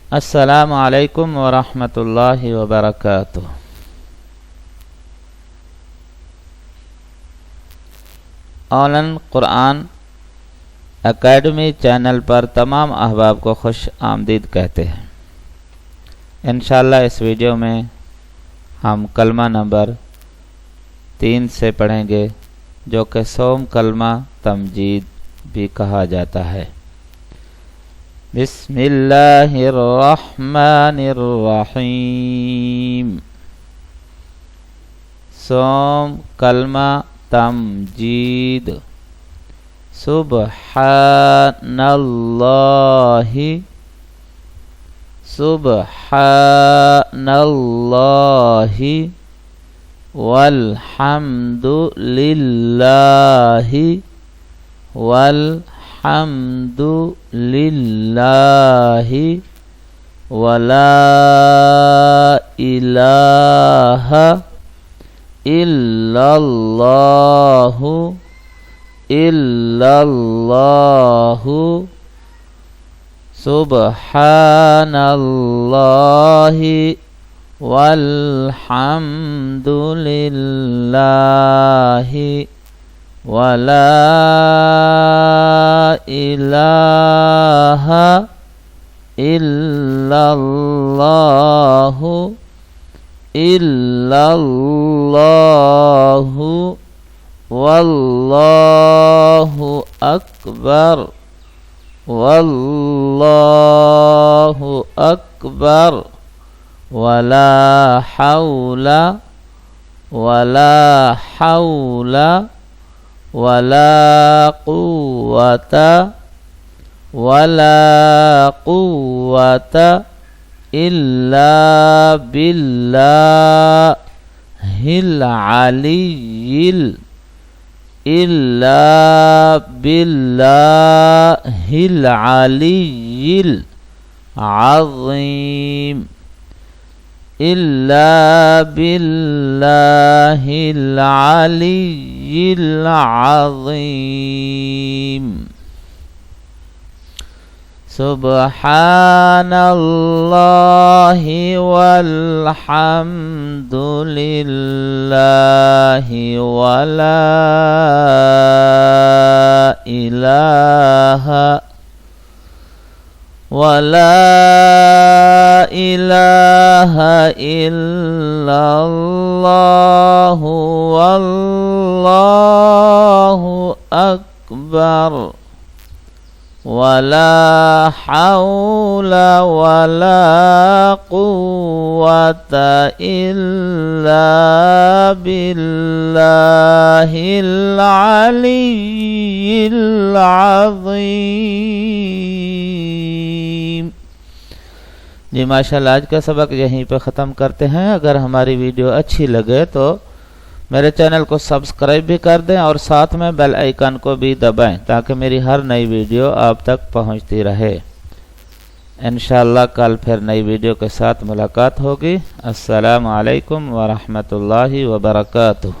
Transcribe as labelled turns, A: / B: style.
A: अस्सलामु अलैकुम वरहमतुल्लाहि वबरकातुह। ऑनलाइन कुरान एकेडमी चैनल पर तमाम अहबाब को खुश आमदीद कहते हैं। इंशाअल्लाह इस वीडियो में हम कलमा नंबर 3 से पढ़ेंगे, जो कि सोम कलमा तमजीद भी कहा जाता है। बिस्मिल्लाहिर्रहमानिर्रहीम। सोम कलमा तमजीद। सुब्हानल्लाहि सुब्हानल्लाहि वल्हम्दुलिल्लाहि वल्हम्दुलिल्लाहि वला इलाहा इल्लल्लाहु इल्लल्लाहु सुब्हानल्लाहि वल्हम्दुलिल्लाहि वला इलाहा इल्लल्लाहु इल्लल्लाहु वल्लाहु अकबर वल्लाहु अकबर वला हौला वला हौला वला कुव्वता इल्ला बिल्लाहिल अलिय्यिल अज़ीम। इल्ला बिल्लाहिल अलिय्यिल अज़ीम। सुब्हानल्लाहि वल्हम्दुलिल्लाहि वला इलाहा इल्लल्लाहु वल्लाहु अकबर वला हौला वला कुव्वता इल्ला बिल्लाहिल अलिय्यिल अज़ीम। जी माशाअल्लाह, आज का सबक यहीं पे ख़त्म करते हैं। अगर हमारी वीडियो अच्छी लगे तो मेरे चैनल को सब्सक्राइब भी कर दें और साथ में बेल आइकन को भी दबाएं, ताकि मेरी हर नई वीडियो आप तक पहुंचती रहे। इंशाअल्लाह कल फिर नई वीडियो के साथ मुलाकात होगी। अस्सलामु अलैकुम वरहमतुल्लाहि वबरकातुह।